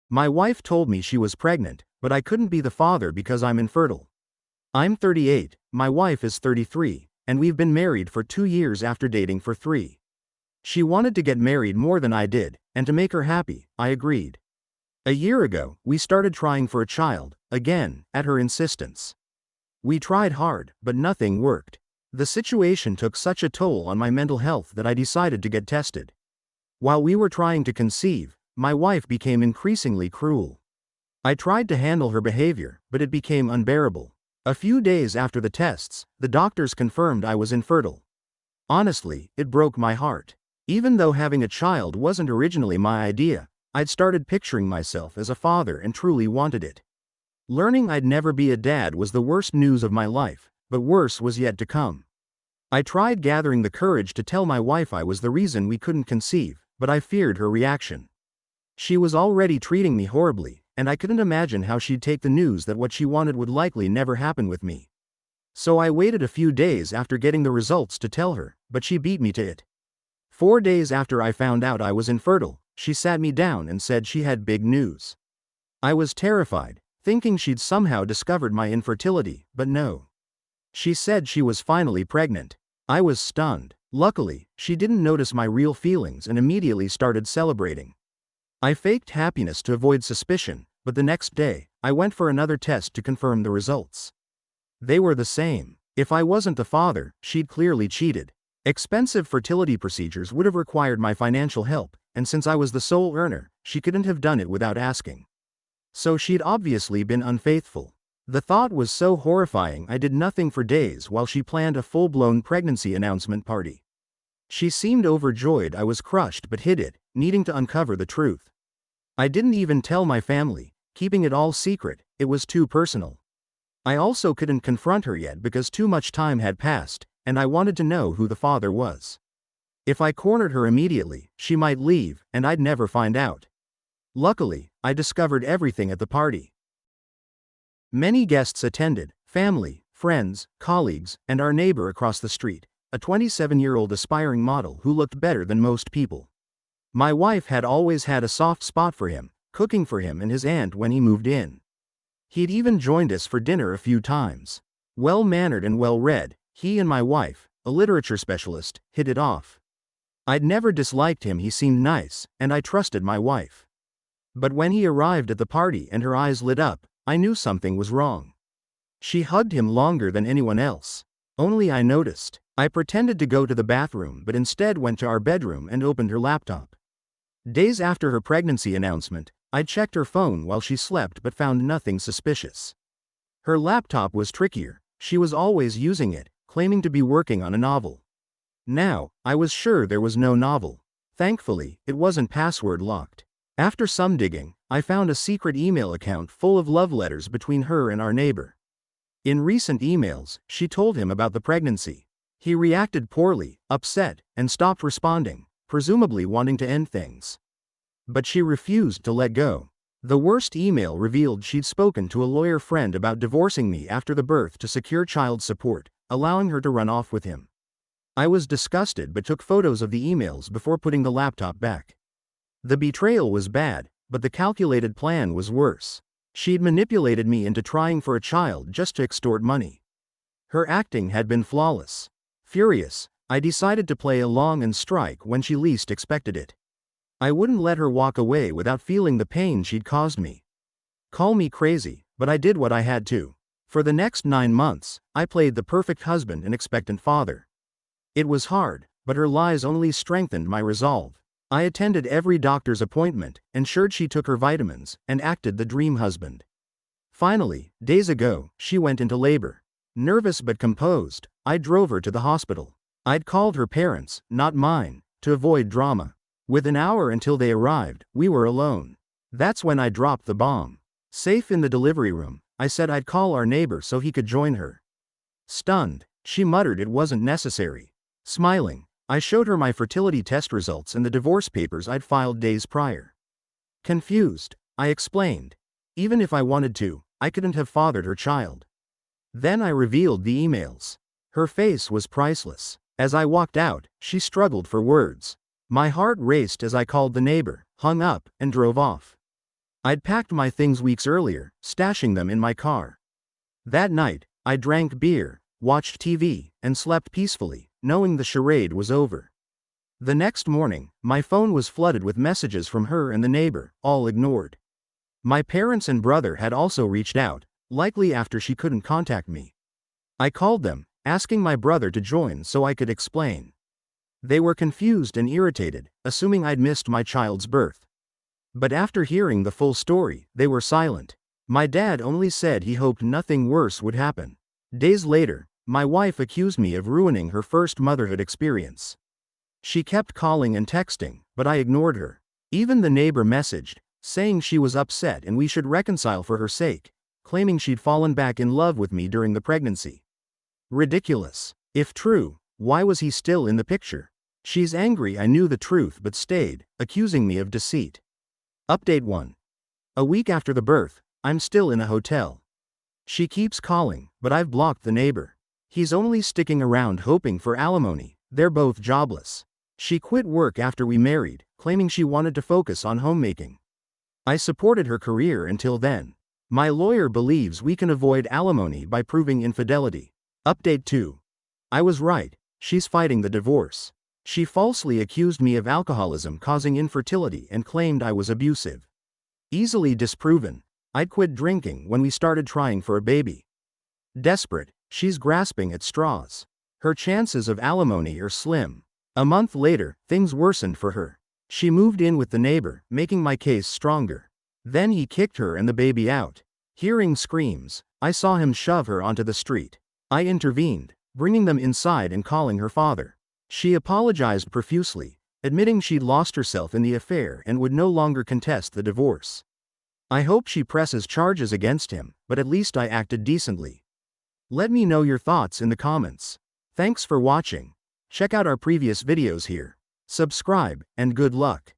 My wife told me she was pregnant, but I couldn't be the father because I'm infertile. I'm 38, my wife is 33, and we've been married for 2 years after dating for 3. She wanted to get married more than I did, and to make her happy, I agreed. A year ago, we started trying for a child, again, at her insistence. We tried hard, but nothing worked. The situation took such a toll on my mental health that I decided to get tested. While we were trying to conceive, my wife became increasingly cruel. I tried to handle her behavior, but it became unbearable. A few days after the tests, the doctors confirmed I was infertile. Honestly, it broke my heart. Even though having a child wasn't originally my idea, I'd started picturing myself as a father and truly wanted it. Learning I'd never be a dad was the worst news of my life, but worse was yet to come. I tried gathering the courage to tell my wife I was the reason we couldn't conceive, but I feared her reaction. She was already treating me horribly, and I couldn't imagine how she'd take the news that what she wanted would likely never happen with me. So I waited a few days after getting the results to tell her, but she beat me to it. 4 days after I found out I was infertile, she sat me down and said she had big news. I was terrified, thinking she'd somehow discovered my infertility, but no. She said she was finally pregnant. I was stunned. Luckily, she didn't notice my real feelings and immediately started celebrating. I faked happiness to avoid suspicion, but the next day, I went for another test to confirm the results. They were the same. If I wasn't the father, she'd clearly cheated. Expensive fertility procedures would have required my financial help, and since I was the sole earner, she couldn't have done it without asking. So she'd obviously been unfaithful. The thought was so horrifying I did nothing for days while she planned a full-blown pregnancy announcement party. She seemed overjoyed I was crushed but hid it, needing to uncover the truth. I didn't even tell my family, keeping it all secret, it was too personal. I also couldn't confront her yet because too much time had passed, and I wanted to know who the father was. If I cornered her immediately, she might leave, and I'd never find out. Luckily, I discovered everything at the party. Many guests attended, family, friends, colleagues, and our neighbor across the street, a 27-year-old aspiring model who looked better than most people. My wife had always had a soft spot for him, cooking for him and his aunt when he moved in. He'd even joined us for dinner a few times. Well-mannered and well-read, he and my wife, a literature specialist, hit it off. I'd never disliked him, he seemed nice, and I trusted my wife. But when he arrived at the party and her eyes lit up, I knew something was wrong. She hugged him longer than anyone else. Only I noticed. I pretended to go to the bathroom but instead went to our bedroom and opened her laptop. Days after her pregnancy announcement, I checked her phone while she slept but found nothing suspicious. Her laptop was trickier. She was always using it, claiming to be working on a novel. Now, I was sure there was no novel. Thankfully, it wasn't password locked. After some digging, I found a secret email account full of love letters between her and our neighbor. In recent emails, she told him about the pregnancy. He reacted poorly, upset, and stopped responding, presumably wanting to end things. But she refused to let go. The worst email revealed she'd spoken to a lawyer friend about divorcing me after the birth to secure child support, allowing her to run off with him. I was disgusted but took photos of the emails before putting the laptop back. The betrayal was bad, but the calculated plan was worse. She'd manipulated me into trying for a child just to extort money. Her acting had been flawless. Furious, I decided to play along and strike when she least expected it. I wouldn't let her walk away without feeling the pain she'd caused me. Call me crazy, but I did what I had to. For the next 9 months, I played the perfect husband and expectant father. It was hard, but her lies only strengthened my resolve. I attended every doctor's appointment, ensured she took her vitamins, and acted the dream husband. Finally, days ago, she went into labor. Nervous but composed, I drove her to the hospital. I'd called her parents, not mine, to avoid drama. With an hour until they arrived, we were alone. That's when I dropped the bomb. Safe in the delivery room, I said I'd call our neighbor so he could join her. Stunned, she muttered it wasn't necessary. Smiling, I showed her my fertility test results and the divorce papers I'd filed days prior. Confused, I explained. Even if I wanted to, I couldn't have fathered her child. Then I revealed the emails. Her face was priceless. As I walked out, she struggled for words. My heart raced as I called the neighbor, hung up, and drove off. I'd packed my things weeks earlier, stashing them in my car. That night, I drank beer, watched TV, and slept peacefully, knowing the charade was over. The next morning, my phone was flooded with messages from her and the neighbor, all ignored. My parents and brother had also reached out, likely after she couldn't contact me. I called them, asking my brother to join so I could explain. They were confused and irritated, assuming I'd missed my child's birth. But after hearing the full story, they were silent. My dad only said he hoped nothing worse would happen. Days later, my wife accused me of ruining her first motherhood experience. She kept calling and texting, but I ignored her. Even the neighbor messaged, saying she was upset and we should reconcile for her sake, claiming she'd fallen back in love with me during the pregnancy. Ridiculous. If true, why was he still in the picture? She's angry I knew the truth but stayed, accusing me of deceit. Update 1. A week after the birth, I'm still in a hotel. She keeps calling, but I've blocked the neighbor. He's only sticking around hoping for alimony. They're both jobless. She quit work after we married, claiming she wanted to focus on homemaking. I supported her career until then. My lawyer believes we can avoid alimony by proving infidelity. Update 2. I was right, she's fighting the divorce. She falsely accused me of alcoholism causing infertility and claimed I was abusive. Easily disproven. I'd quit drinking when we started trying for a baby. Desperate, she's grasping at straws. Her chances of alimony are slim. A month later, things worsened for her. She moved in with the neighbor, making my case stronger. Then he kicked her and the baby out. Hearing screams, I saw him shove her onto the street. I intervened, bringing them inside and calling her father. She apologized profusely, admitting she'd lost herself in the affair and would no longer contest the divorce. I hope she presses charges against him, but at least I acted decently. Let me know your thoughts in the comments. Thanks for watching. Check out our previous videos here. Subscribe, and good luck.